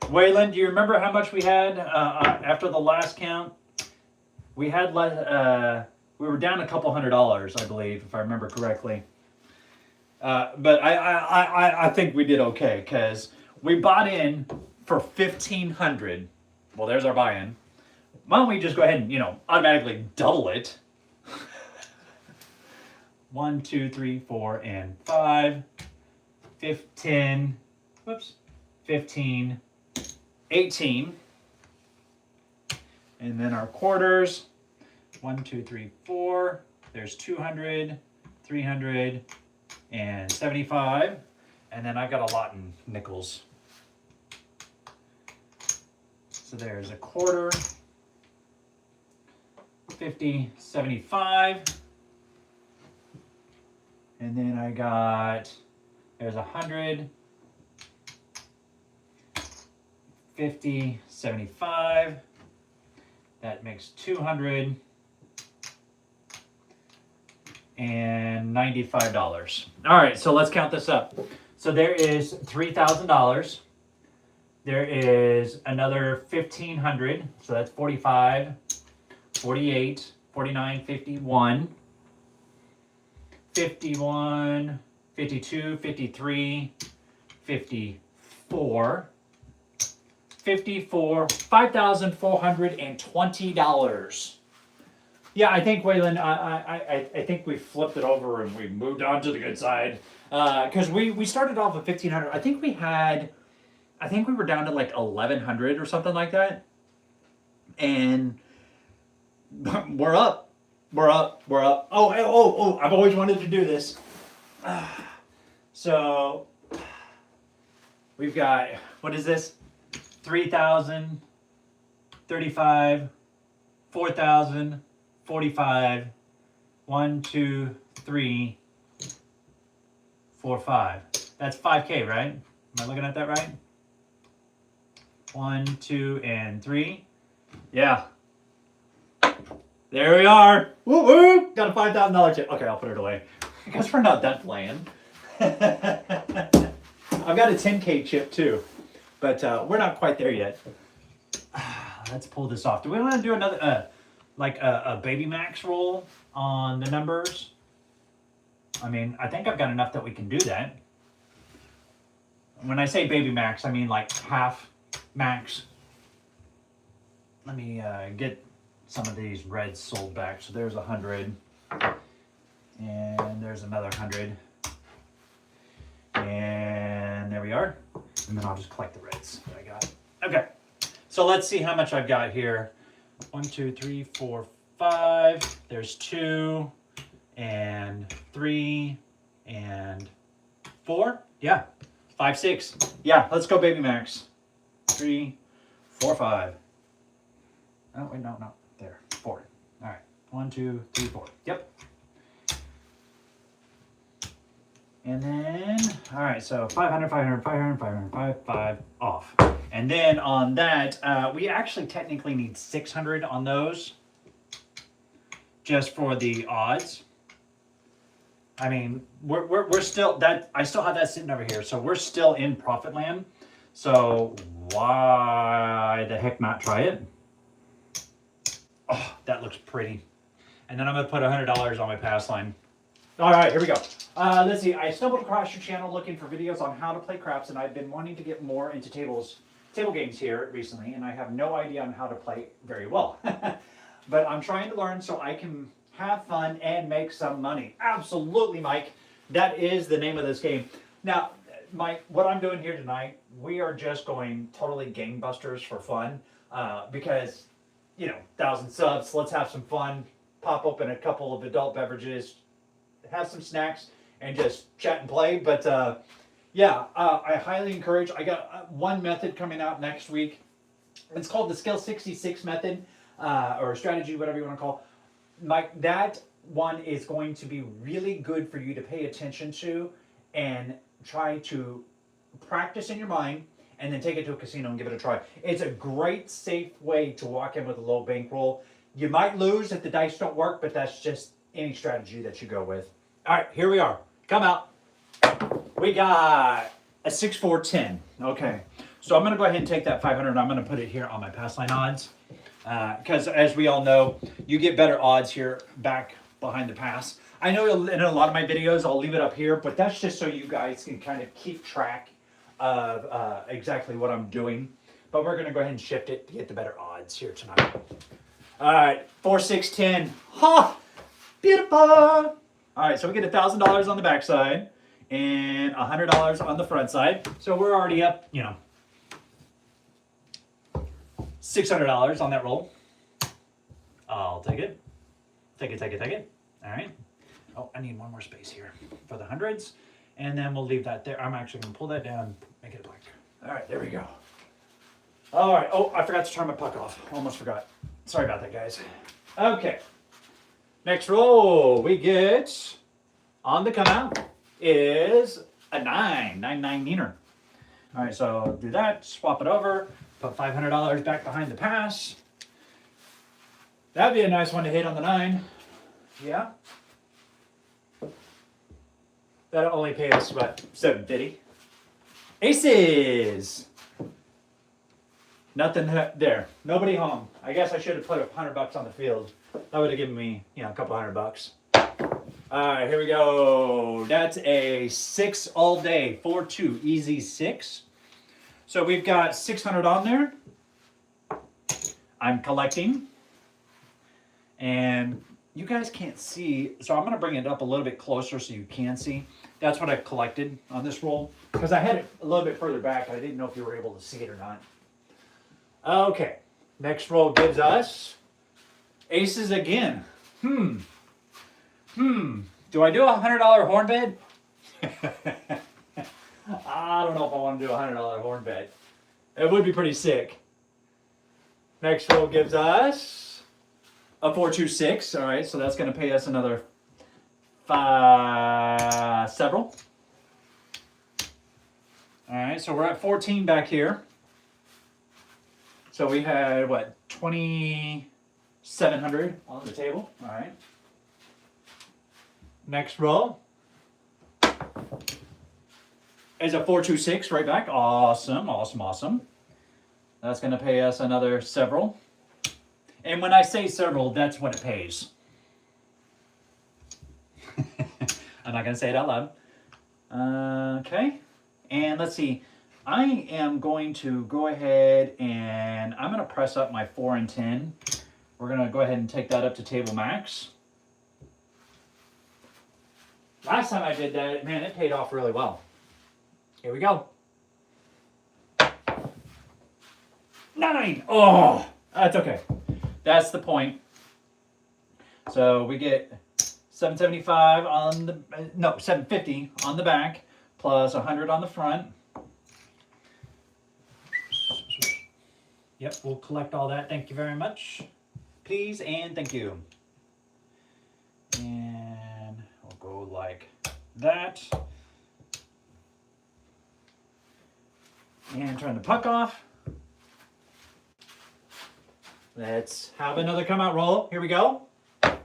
A: Waylon, do you remember how much we had after the last count? We had, we were down a couple $100, I believe, if I remember correctly. But I think we did okay, because we bought in for $1,500. Well, there's our buy-in. Why don't we just go ahead and, automatically double it? 1, 2, 3, 4, and 5. 15. Whoops. 15. 18. And then our quarters. 1, 2, 3, 4. There's 200, 300, and 75. And then I got a lot in nickels. So there's a quarter, 50, 75. And then I got, there's 100, 50, 75. That makes 200 and $95. All right, so let's count this up. So there is $3,000. There is another 1,500, so that's 45, 48, 49, 51, 51, 52, 53, 54, 54, $5,420. Yeah, I think Waylon, I think we flipped it over and we moved on to the good side. Because we started off with 1,500. I think we were down to like 1,100 or something like that. And we're up. We're up. We're up. Oh, I've always wanted to do this. So we've got, what is this? 3,000, 35, 4,000, 45, 1, 2, 3, 4, 5. That's 5K, right? Am I looking at that right? 1, 2, and 3. Yeah. There we are. Woo woo! Got a $5,000 chip. Okay, I'll put it away. I guess we're not done playing. I've got a 10K chip too, but we're not quite there yet. Let's pull this off. Do we want to do another, like a Baby Max roll on the numbers? I mean, I think I've got enough that we can do that. When I say Baby Max, I mean like half max. Let me get some of these reds sold back. So there's 100, and there's another 100, and there we are. And then I'll just collect the reds that I got. Okay, so let's see how much I've got here. 1, 2, 3, 4, 5. There's 2, and 3, and 4. Yeah, 5, 6. Yeah, let's go Baby Max. 3, 4, 5. Oh wait, no, there, 4. All right, 1, 2, 3, 4. Yep. And then, all right, so 500, 500, 500, 500, 5 off. And then on that, we actually technically need 600 on those, just for the odds. I mean, we're still that. I still have that sitting over here, so we're still in profit land. So why the heck not try it? Oh, that looks pretty. And then I'm gonna put $100 on my pass line. All right, here we go. Let's see. I stumbled across your channel looking for videos on how to play craps, and I've been wanting to get more into table games here recently, and I have no idea on how to play very well. But I'm trying to learn so I can have fun and make some money. Absolutely, Mike. That is the name of this game. Now, Mike, what I'm doing here tonight, we are just going totally gangbusters for fun, because, you know, 1,000 subs. Let's have some fun. Pop open a couple of adult beverages, have some snacks, and just chat and play. But yeah, I highly encourage. I got one method coming out next week. It's called the Skill 66 method, or strategy, whatever you want to call it. Mike, that one is going to be really good for you to pay attention to and try to practice in your mind, and then take it to a casino and give it a try. It's a great, safe way to walk in with a low bankroll. You might lose if the dice don't work, but that's just any strategy that you go with. All right, here we are. Come out. We got a 6, 4, 10. Okay, so I'm going to go ahead and take that 500, and I'm going to put it here on my pass line odds. Because as we all know, you get better odds here back behind the pass. I know in a lot of my videos, I'll leave it up here, but that's just so you guys can kind of keep track of exactly what I'm doing. But we're going to go ahead and shift it to get the better odds here tonight. All right, 4, 6, 10. Ha! Beautiful! All right, so we get $1,000 on the back side and $100 on the front side. So we're already up, you know, $600 on that roll. I'll take it. Take it, take it, take it. All right. Oh, I need one more space here for the hundreds. And then we'll leave that there. I'm actually going to pull that down, make it black. All right, there we go. All right. Oh, I forgot to turn my puck off. Almost forgot. Sorry about that, guys. Okay. Next roll we get on the come out is a 9. 9, 9 neener. All right, so do that. Swap it over. Put $500 back behind the pass. That'd be a nice one to hit on the 9. Yeah. That'll only pay us, what, $750? Aces! Nothing there. Nobody home. I guess I should have put $100 on the field. That would have given me, you know, a couple $100. All right, here we go. That's a 6 all day. 4, 2, easy 6. So we've got 600 on there. I'm collecting. And you guys can't see, so I'm going to bring it up a little bit closer so you can see. That's what I've collected on this roll, because I had it a little bit further back. I didn't know if you were able to see it or not. Okay, next roll gives us aces again. Do I do a $100 horn bed? I don't know if I want to do a $100 horn bed. It would be pretty sick. Next roll gives us a 4-2-6. All right, so that's going to pay us another several. All right, so we're at 14 back here. So we had, what, 2,700 on the table. All right. Next roll is a 4-2-6 right back. Awesome, awesome, awesome. That's going to pay us another several. And when I say several, that's what it pays. I'm not going to say it out loud. Okay. And let's see. I am going to go ahead and I'm going to press up my 4 and 10. We're going to go ahead and take that up to table max. Last time I did that, man, it paid off really well. Here we go. 9. Oh, that's okay. That's the point. So we get 775 on the, no, 750 on the back, plus 100 on the front. Yep, we'll collect all that. Thank you very much. Please and thank you. And we'll go like that. And turn the puck off. Let's have another come out roll. Here we go. All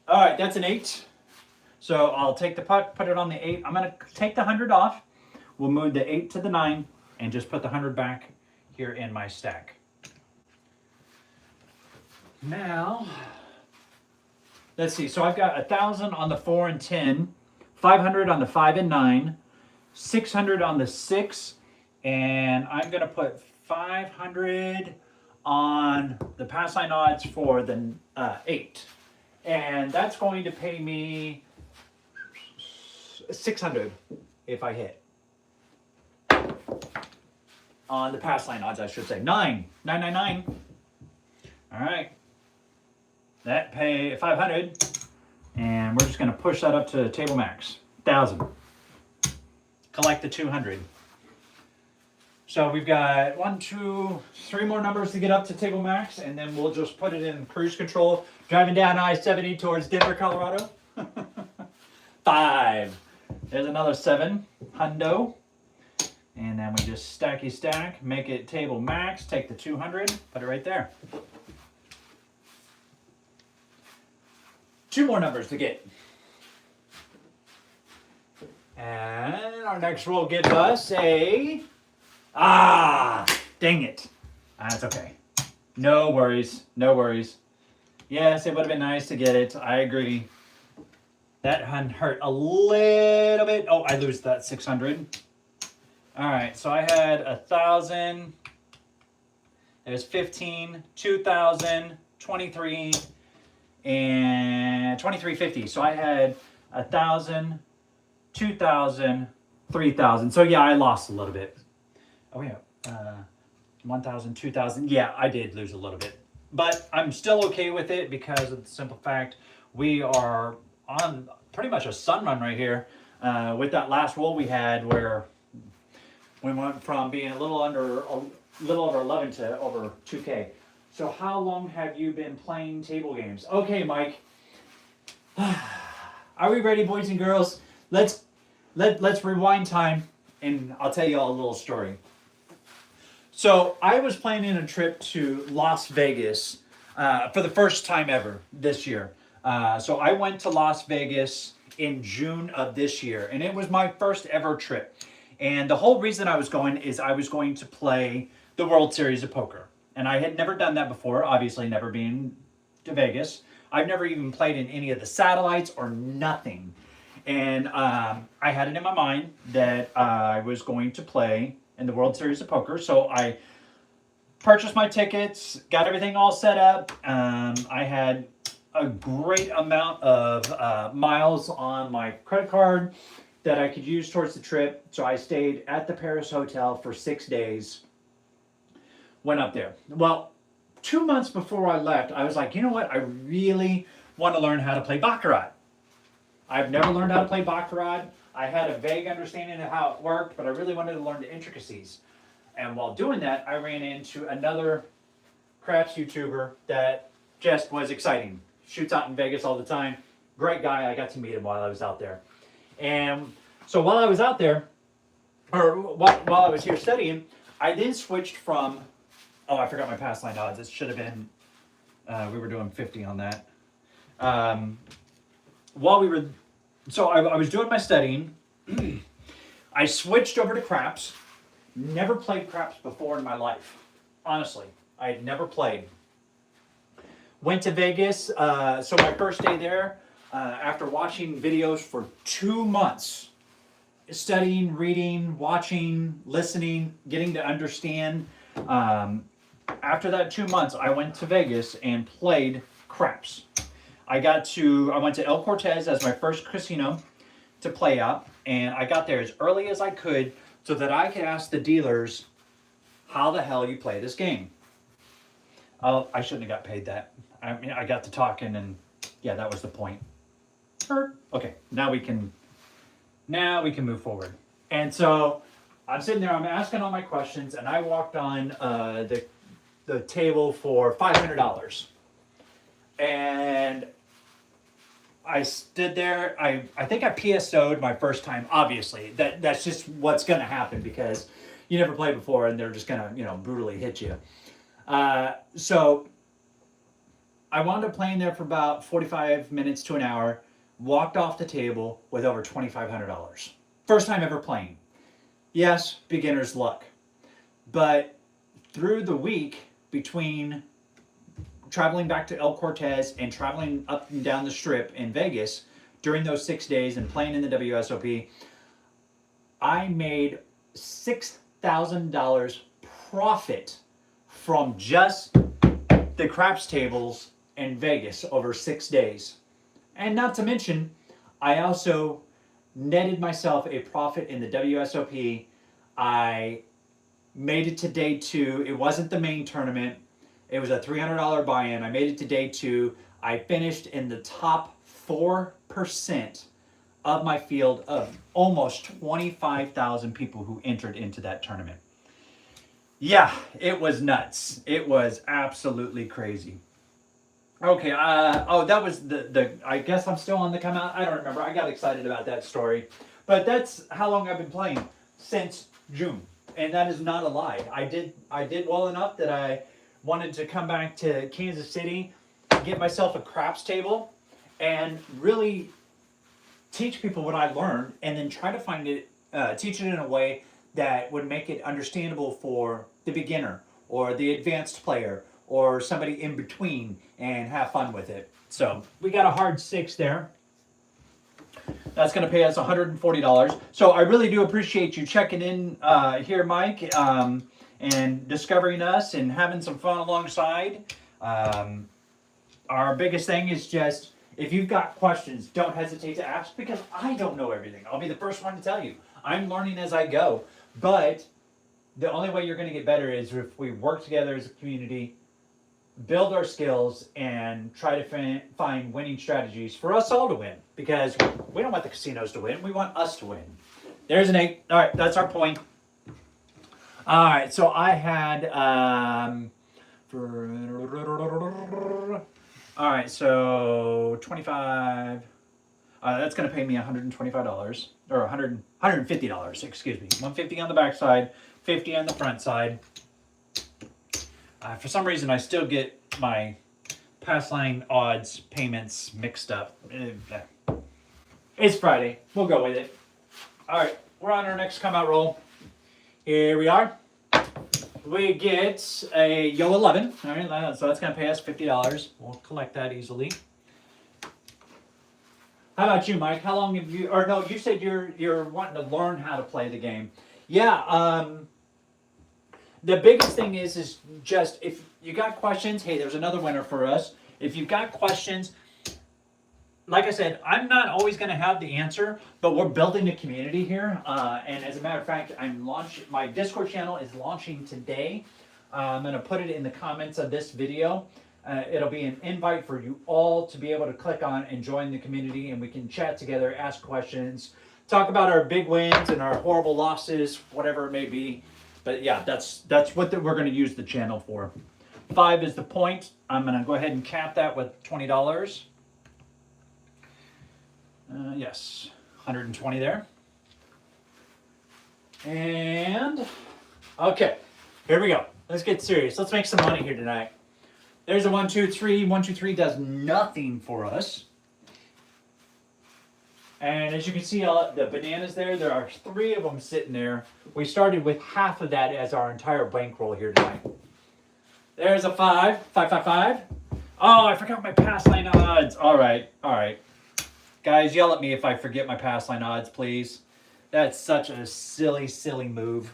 A: right, that's an 8. So I'll take the puck, put it on the 8. I'm going to take the 100 off. We'll move the 8 to the 9 and just put the 100 back here in my stack. Now, let's see. So I've got 1,000 on the 4 and 10, 500 on the 5 and 9, 600 on the 6, and I'm going to put 500 on the pass line odds for the 8. And that's going to pay me 600 if I hit. On the pass line odds, I should say. 9. All right. That pay 500. And we're just going to push that up to table max. 1,000. Collect the 200. So we've got 1, 2, 3 more numbers to get up to table max, and then we'll just put it in cruise control, driving down I-70 towards Denver, Colorado. 5. There's another 7. Hundo. And then we just stacky stack, make it table max, take the 200, put it right there. 2 more numbers to get. And our next roll gives us a... dang it. That's okay. No worries. No worries. Yes, it would have been nice to get it. I agree. That hurt a little bit. Oh, I lose that 600. All right, so I had 1,000. There's 15, 2,000, 23, and 2350. So I had 1,000, 2,000, 3,000. So yeah, I lost a little bit. Oh yeah, 1,000, 2,000. Yeah, I did lose a little bit, but I'm still okay with it because of the simple fact we are on pretty much a sun run right here with that last roll we had where we went from being a little over 11 to over 2K. So how long have you been playing table games? Okay, Mike. Are we ready, boys and girls? Let's rewind time, and I'll tell you all a little story. So I was planning a trip to Las Vegas for the first time ever this year. So I went to Las Vegas in June of this year, and it was my first ever trip. And the whole reason I was going is I was going to play the World Series of Poker. And I had never done that before, obviously never been to Vegas. I've never even played in any of the satellites or nothing. And I had it in my mind that I was going to play in the World Series of Poker. So I purchased my tickets, got everything all set up. I had a great amount of miles on my credit card that I could use towards the trip. So I stayed at the Paris hotel for 6 days. Went up there. Well, 2 months before I left, I was like, you know what? I really want to learn how to play Baccarat. I've never learned how to play Baccarat. I had a vague understanding of how it worked, but I really wanted to learn the intricacies. And while doing that, I ran into another craps YouTuber that just was exciting. Shoots out in Vegas all the time. Great guy. I got to meet him while I was out there. And so while I was out there, or while I was here studying, I then switched from, oh, I forgot my pass line odds. It should have been, we were doing 50 on that. So I was doing my studying. I switched over to craps. Never played craps before in my life. Honestly, I had never played. Went to Vegas. So my first day there, after watching videos for 2 months, studying, reading, watching, listening, getting to understand. After that 2 months, I went to Vegas and played craps. I went to El Cortez as my first casino to play out, and I got there as early as I could so that I could ask the dealers how the hell you play this game. I shouldn't have got paid that. I mean, I got to talking, and yeah, that was the point. Okay, now we can move forward. And so I'm sitting there, I'm asking all my questions, and I walked on the table for $500. And I stood there. I think I PSO'd my first time. Obviously, that's just what's going to happen because you never played before, and they're just going to brutally hit you. So I wound up playing there for about 45 minutes to an hour. Walked off the table with over $2,500. First time ever playing. Yes, beginner's luck. But through the week between traveling back to El Cortez and traveling up and down the strip in Vegas during those 6 days and playing in the WSOP, I made $6,000 profit from just the craps tables in Vegas over 6 days. And not to mention, I also netted myself a profit in the WSOP. I made it to day 2. It wasn't the main tournament. It was a $300 buy-in. I made it to day 2. I finished in the top 4% of my field of almost 25,000 people who entered into that tournament. Yeah, it was nuts. It was absolutely crazy. Okay, that was I guess I'm still on the come out. I don't remember. I got excited about that story. But that's how long I've been playing, since June. And that is not a lie. I did well enough that I wanted to come back to Kansas City, get myself a craps table, and really teach people what I learned, and then try to teach it in a way that would make it understandable for the beginner or the advanced player or somebody in between, and have fun with it. So we got a hard 6 there. That's going to pay us $140. So I really do appreciate you checking in here, Mike, and discovering us and having some fun alongside. Our biggest thing is just, if you've got questions, don't hesitate to ask, because I don't know everything. I'll be the first one to tell you. I'm learning as I go. But the only way you're going to get better is if we work together as a community, build our skills, and try to find winning strategies for us all to win. Because we don't want the casinos to win. We want us to win. There's an 8. All right, that's our point. All right, so I had... all right, so 25... that's going to pay me $125, or $150, excuse me. $150 on the back side, $50 on the front side. For some reason, I still get my pass line odds payments mixed up. It's Friday. We'll go with it. All right, we're on our next come out roll. Here we are. We get a Yo 11. All right, so that's going to pay us $50. We'll collect that easily. How about you, Mike? How long have you? Or no, you said you're wanting to learn how to play the game. Yeah. The biggest thing is just if you got questions, hey, there's another winner for us. If you've got questions, like I said, I'm not always going to have the answer, but we're building a community here. And as a matter of fact, my Discord channel is launching today. I'm going to put it in the comments of this video. It'll be an invite for you all to be able to click on and join the community, and we can chat together, ask questions, talk about our big wins and our horrible losses, whatever it may be. But yeah, that's what we're going to use the channel for. 5 is the point. I'm going to go ahead and cap that with $20. Yes, 120 there. And, okay, here we go. Let's get serious. Let's make some money here tonight. There's a 1, 2, 3. 1, 2, 3 does nothing for us. And as you can see, all the bananas there are 3 of them sitting there. We started with half of that as our entire bankroll here tonight. There's a 5, 5, 5, 5. Oh, I forgot my pass line odds. All right. Guys, yell at me if I forget my pass line odds, please. That's such a silly, silly move.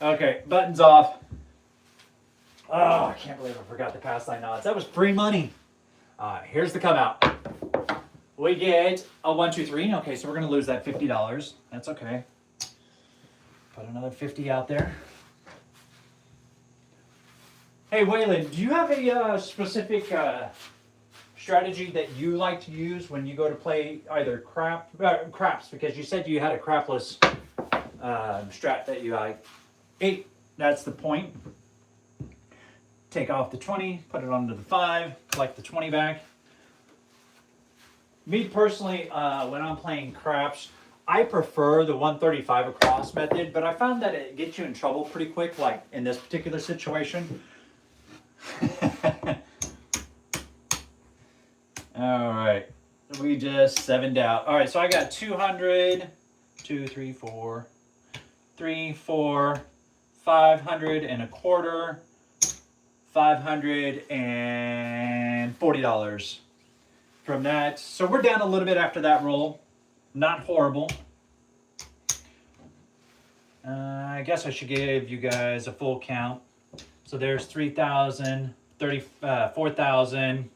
A: Okay, buttons off. Oh, I can't believe I forgot the pass line odds. That was free money. Here's the come out. We get a 1, 2, 3. Okay, so we're going to lose that $50. That's okay. Put another 50 out there. Hey, Waylon, do you have a specific strategy that you like to use when you go to play either craps? Because you said you had a crapless strat that you like. 8, that's the point. Take off the 20, put it onto the 5, collect the 20 back. Me personally, when I'm playing craps, I prefer the 135 across method, but I found that it gets you in trouble pretty quick, like in this particular situation. All right, we just 7'd out. All right, so I got 200, 2, 3, 4, 3, 4, 500 and a quarter, $540 from that. So we're down a little bit after that roll. Not horrible. I guess I should give you guys a full count. So there's 3,000, 4,000,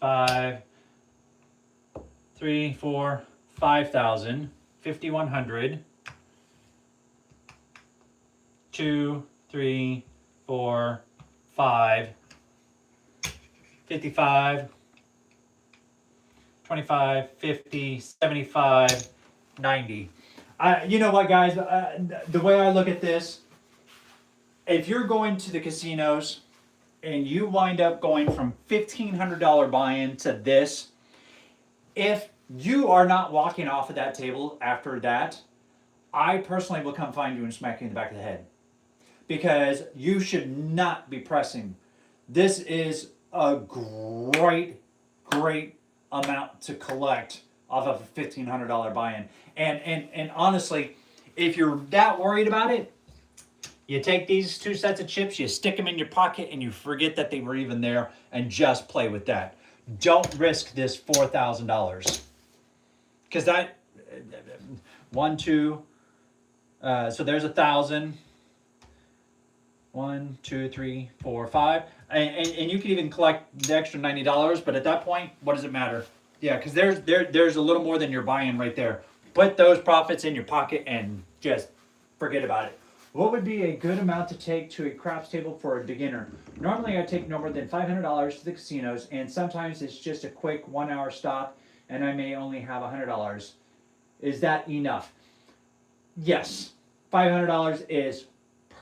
A: 5, 3, 4, 5,000, 5,100, 2, 3, 4, 5, 55, 25, 50, 75, 90. You know what, guys? The way I look at this, if you're going to the casinos and you wind up going from $1,500 buy-in to this, if you are not walking off of that table after that, I personally will come find you and smack you in the back of the head. Because you should not be pressing. This is a great amount to collect off of a $1,500 buy-in. And honestly, if you're that worried about it, you take these 2 sets of chips, you stick them in your pocket, and you forget that they were even there, and just play with that. Don't risk this $4,000. Because that, 1, 2, so there's 1,000. 1, 2, 3, 4, 5. And you can even collect the extra $90, but at that point, what does it matter? Yeah, because there's a little more than your buy-in right there. Put those profits in your pocket and just forget about it. What would be a good amount to take to a craps table for a beginner? Normally I take no more than $500 to the casinos, and sometimes it's just a quick 1-hour stop, and I may only have $100. Is that enough? Yes, $500 is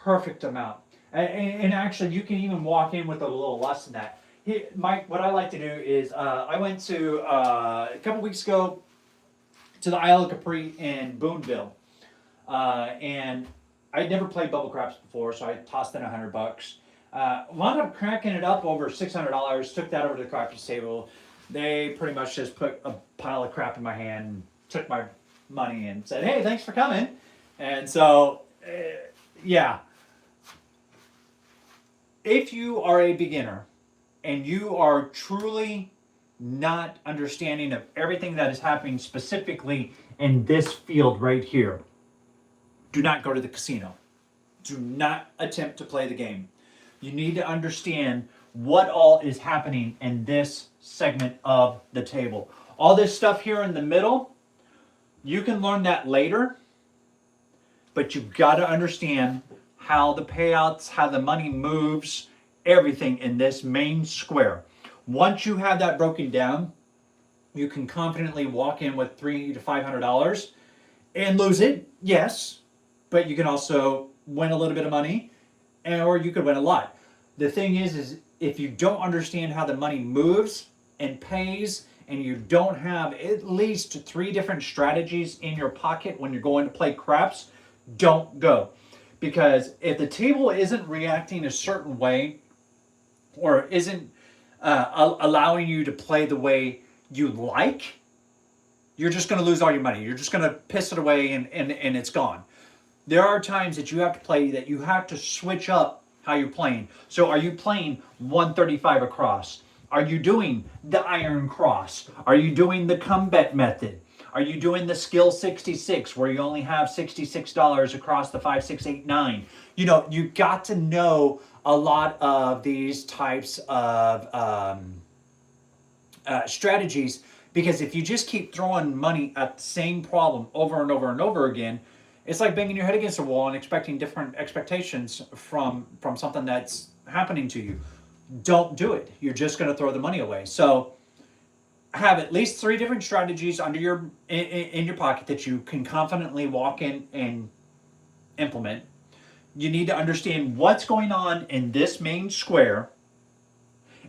A: perfect amount. And actually, you can even walk in with a little less than that. Mike, what I like to do is, I went to, a couple weeks ago, to the Isle of Capri in Boonville. And I'd never played bubble craps before, so I tossed in $100. Wound up cracking it up over $600, took that over to the craps table. They pretty much just put a pile of crap in my hand, and took my money and said, hey, thanks for coming. And so, yeah. If you are a beginner and you are truly not understanding of everything that is happening specifically in this field right here, do not go to the casino. do not attempt to play the game. You need to understand what all is happening in this segment of the table. All this stuff here in the middle, you can learn that later, but you've got to understand how the payouts, how the money moves, everything in this main square. Once you have that broken down, you can confidently walk in with $300 to $500 and lose it, yes, but you can also win a little bit of money, or you could win a lot. The thing is if you don't understand how the money moves and pays, and you don't have at least 3 different strategies in your pocket when you're going to play craps, don't go. Because if the table isn't reacting a certain way, or isn't allowing you to play the way you like, you're just going to lose all your money. You're just going to piss it away and it's gone. There are times that you have to play, that you have to switch up how you're playing. So are you playing 135 across? Are you doing the iron cross? Are you doing the comeback method? Are you doing the skill 66 where you only have $66 across the 5, 6, 8, 9? You know, you got to know a lot of these types of strategies, because if you just keep throwing money at the same problem over and over and over again, it's like banging your head against a wall and expecting different expectations from something that's happening to you. Don't do it. You're just going to throw the money away. So have at least 3 different strategies under in your pocket that you can confidently walk in and implement. You need to understand what's going on in this main square.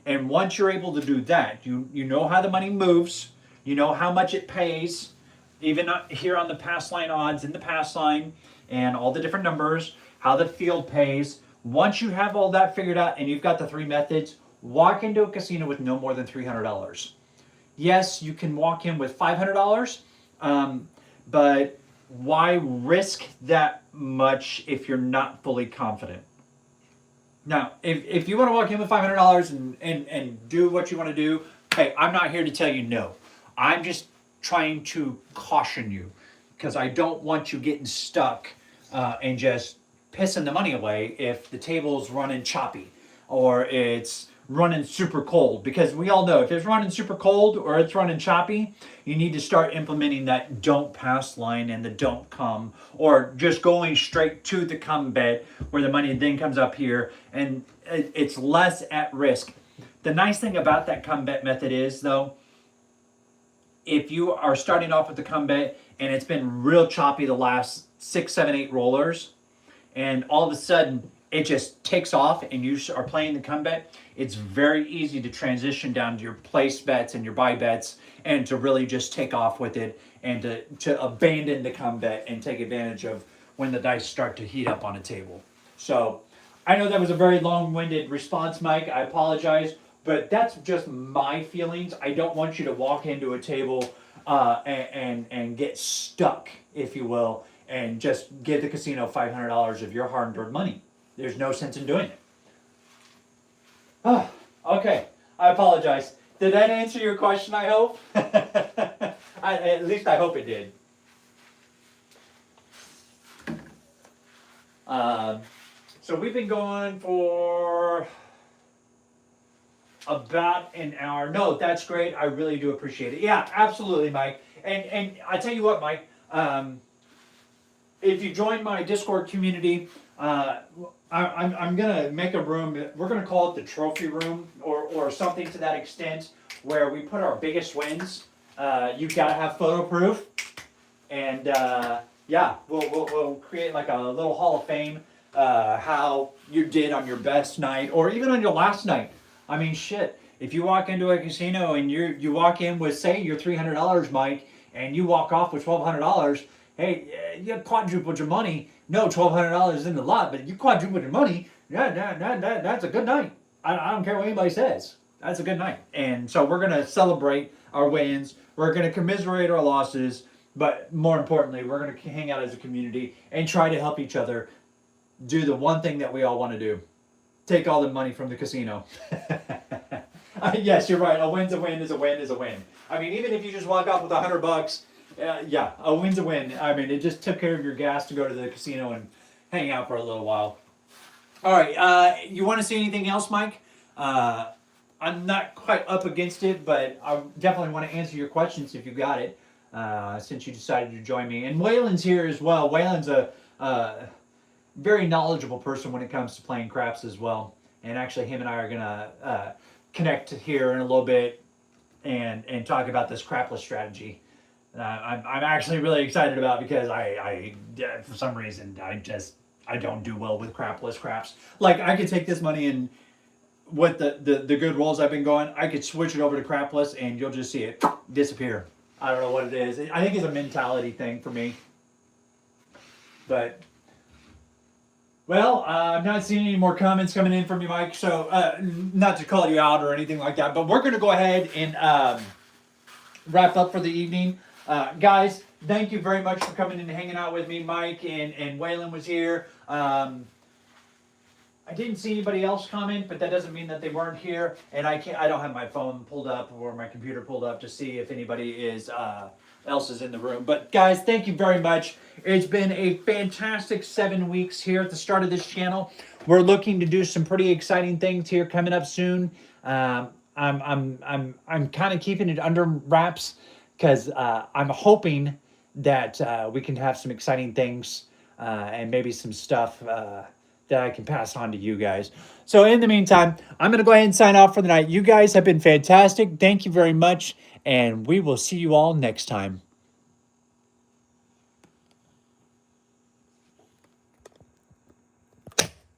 A: And once you're able to do that, you know how the money moves, you know how much it pays, even here on the pass line odds in the pass line and all the different numbers, how the field pays. Once you have all that figured out and you've got the 3 methods, walk into a casino with no more than $300. Yes, you can walk in with $500, but why risk that much if you're not fully confident? Now, if you want to walk in with $500 and do what you want to do, hey, I'm not here to tell you no. I'm just trying to caution you, because I don't want you getting stuck and just pissing the money away if the table's running choppy or it's running super cold. Because we all know if it's running super cold or it's running choppy, you need to start implementing that don't pass line and the don't come, or just going straight to the come bet where the money then comes up here and it's less at risk. The nice thing about that come bet method is, though, if you are starting off with the come bet and it's been real choppy the last 6, 7, 8 rollers, and all of a sudden it just takes off and you are playing the come bet, it's very easy to transition down to your place bets and your buy bets and to really just take off with it and to abandon the come bet and take advantage of when the dice start to heat up on a table. So I know that was a very long-winded response, Mike. I apologize, but that's just my feelings. I don't want you to walk into a table and get stuck, if you will, and just give the casino $500 of your hard-earned money. There's no sense in doing it. Okay, I apologize. Did that answer your question, I hope? At least I hope it did. So we've been going for about an hour. No, that's great. I really do appreciate it. Yeah, absolutely, Mike. And I tell you what, Mike, if you join my Discord community, I'm gonna make a room. We're gonna call it the trophy room, or something to that extent, where we put our biggest wins. You gotta have photo proof, and yeah, we'll create like a little hall of fame. How you did on your best night, or even on your last night. I mean, shit. If you walk into a casino and you walk in with, say, your $300, Mike, and you walk off with $1,200. Hey, you quadrupled your money. No, $1,200 isn't a lot, but you quadrupled your money. Yeah, that's a good night. I don't care what anybody says. That's a good night. And so we're going to celebrate our wins. We're going to commiserate our losses. But more importantly, we're going to hang out as a community and try to help each other do the one thing that we all want to do. Take all the money from the casino. Yes, you're right. A win's a win is a win is a win. I mean, even if you just walk off with $100, yeah, a win's a win. I mean, it just took care of your gas to go to the casino hang out for a little while. All right, you want to say anything else, Mike? I'm not quite up against it, but I definitely want to answer your questions if you got it, since you decided to join me. And Waylon's here as well. Waylon's a very knowledgeable person when it comes to playing craps as well. And actually, him and I are gonna connect here in a little bit and talk about this crapless strategy. I'm actually really excited about because I for some reason I don't do well with crapless craps. Like I could take this money and with the good rolls I've been going, I could switch it over to crapless and you'll just see it disappear. I don't know what it is. I think it's a mentality thing for me. But well, I'm not seeing any more comments coming in from you, Mike. So not to call you out or anything like that, but we're gonna go ahead and wrap up for the evening. Guys, thank you very much for coming and hanging out with me. Mike and Waylon was here. I didn't see anybody else comment, but that doesn't mean that they weren't here. And I don't have my phone pulled up or my computer pulled up to see if anybody else is in the room. But guys, thank you very much. It's been a fantastic 7 weeks here at the start of this channel. We're looking to do some pretty exciting things here coming up soon. I'm kind of keeping it under wraps because I'm hoping that we can have some exciting things and maybe some stuff that I can pass on to you guys. So in the meantime, I'm going to go ahead and sign off for the night. You guys have been fantastic. Thank you very much. And we will see you all next time.